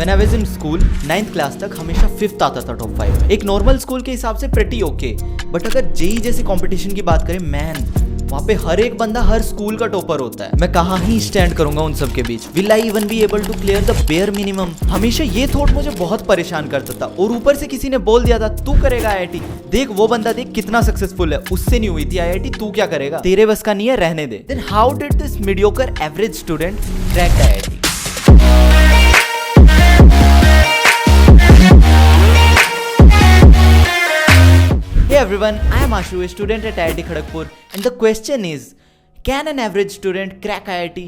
When I was in school 9th class तक हमेशा 5th आता था टॉप 5 में। एक नॉर्मल स्कूल के हिसाब से प्रेटी ओके, बट अगर जेई जैसे कंपटीशन की बात करें मैन, वहाँ पे हर एक बंदा हर स्कूल का टॉपर होता है। मैं कहाँ ही स्टैंड करूंगा उन सब के बीच? Will I even be able to clear the bare minimum? हमेशा ये थॉट मुझे बहुत परेशान करता था। और ऊपर से किसी ने बोल दिया था तू करेगा आईआईटी, देख वो बंदा देख कितना सक्सेसफुल है, उससे नहीं हुई थी आईआईटी, तू क्या करेगा, तेरे बस का नहीं है, रहने दे। Then how did this mediocre average student crack IIT? Hey everyone, I am Ashu, a student at IIT Kharagpur, and the question is, can an average student crack IIT?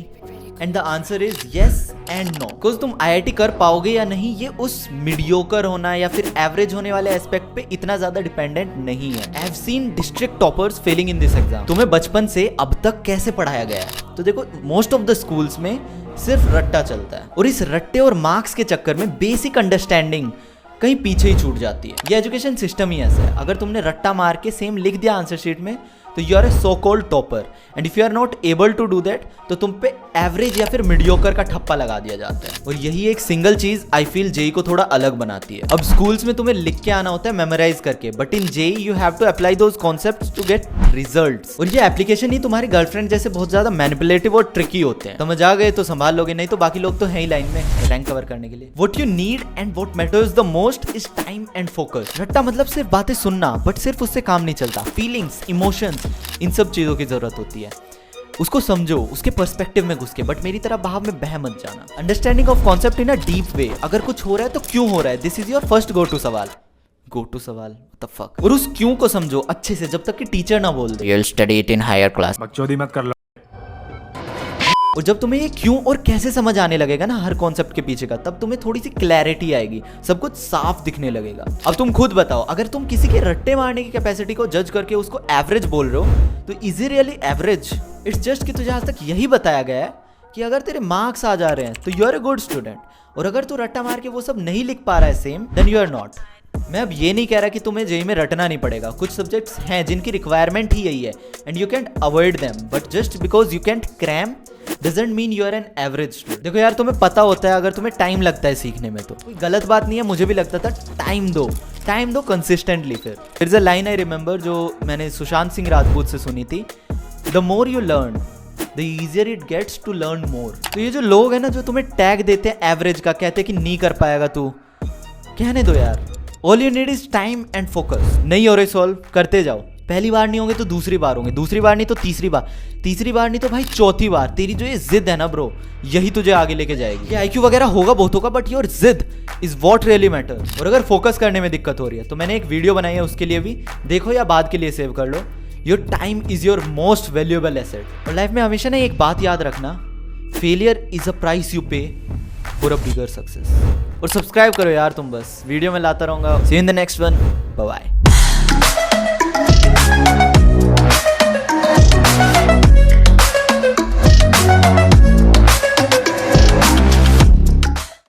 And the answer is yes and no. Because तुम IIT कर पाओगे या नहीं ये उस mediocre होना या फिर एवरेज होने वाले एस्पेक्ट पे इतना ज्यादा डिपेंडेंट नहीं है। I have seen district toppers failing in this exam. तुम्हें बचपन से अब तक कैसे पढ़ाया गया है? तो देखो मोस्ट ऑफ द स्कूल्स में सिर्फ रट्टा चलता है और इस रट्टे और मार्क्स के चक्कर में बेसिक अंडरस्टैंडिंग कहीं पीछे ही छूट जाती है। ये एजुकेशन सिस्टम ही ऐसा है, अगर तुमने रट्टा मार के सेम लिख दिया आंसर शीट में तो you are a so called topper, and if you are not able to do that तो तुम पे एवरेज या फिर मीडियोकर का ठप्पा लगा दिया जाता है। और यही एक सिंगल चीज आई फील जेई को थोड़ा अलग बनाती है। अब स्कूल्स में तुम्हें लिख के आना होता है मेमोराइज करके, but in JEE you have to apply those concepts to get results. और ये एप्लीकेशन ही तुम्हारी गर्लफ्रेंड जैसे बहुत ज्यादा मैनिपुलेटिव और ट्रिकी होते हैं। समझ आ गए तो संभाल लोगे, नहीं तो बाकी लोग तो है ही लाइन में रैंक कवर करने के लिए। What you need and what matters the most is time and focus. रट्टा मतलब सिर्फ बातें सुनना, बट सिर्फ उससे काम नहीं चलता। फीलिंग्स, इमोशंस, इन सब चीजों की जरूरत होती है। उसको समझो, उसके पर्सपेक्टिव में घुस के, बट मेरी तरह भाव में बह मत जाना। Understanding of concept in a deep way. अगर कुछ हो रहा है तो क्यों हो रहा है, this is your first go to सवाल। गो टू सवाल, व्हाट द फक। और उस क्यों को समझो अच्छे से जब तक कि टीचर ना बोल दे you'll study it in higher class। बकचोदी मत कर लो। और जब तुम्हें ये क्यों और कैसे समझ आने लगेगा ना हर कॉन्सेप्ट के पीछे का, तब तुम्हें थोड़ी सी क्लैरिटी आएगी, सब कुछ साफ दिखने लगेगा। अब तुम खुद बताओ, अगर तुम किसी के रट्टे मारने की कैपेसिटी को जज करके उसको एवरेज बोल रहे हो तो is it really average? It's just कि तुझे आज तक यही बताया गया है कि अगर तेरे मार्क्स आ जा रहे हैं तो you are a good student, और अगर तू रट्टा मार के वो सब नहीं लिख पा रहा है same, then you are not. मैं अब ये नहीं कह रहा कि तुम्हें जेई में रटना नहीं पड़ेगा, कुछ सब्जेक्ट्स हैं जिनकी रिक्वायरमेंट ही यही है and you can't avoid them, but just because you can't cram doesn't mean you are an average student. देखो यार, तुम्हें पता होता है अगर तुम्हें टाइम लगता है सीखने में तो कोई गलत बात नहीं है, मुझे भी लगता था। टाइम दो कंसिस्टेंटली। फिर is a line I remember जो मैंने सुशांत सिंह राजपूत से सुनी थी, the more you learn the easier it gets to learn more. तो ये जो लोग हैं ना जो तुम्हें टैग देते हैं एवरेज का, कहते हैं कि नहीं कर पाएगा तू, कहने दो यार। All you need is time and focus. नहीं हो रहे सॉल्व, करते जाओ। पहली बार नहीं होंगे तो दूसरी बार होंगे, दूसरी बार नहीं तो तीसरी बार नहीं तो भाई चौथी बार। तेरी जो ये जिद है ना ब्रो, यही तुझे आगे लेके जाएगी। ये आईक्यू वगैरह होगा बहुतों का, बट योर जिद इज व्हाट रियली मैटर। और अगर फोकस करने में दिक्कत हो रही है तो मैंने एक वीडियो बनाई है, उसके लिए भी देखो या बाद के लिए सेव कर लो। Your time is your most valuable asset. और लाइफ में हमेशा ना एक बात याद रखना, failure is a price you pay for a bigger success. और सब्सक्राइब करो यार तुम, बस वीडियो में लाता रहूंगा। See you in the next one, bye bye.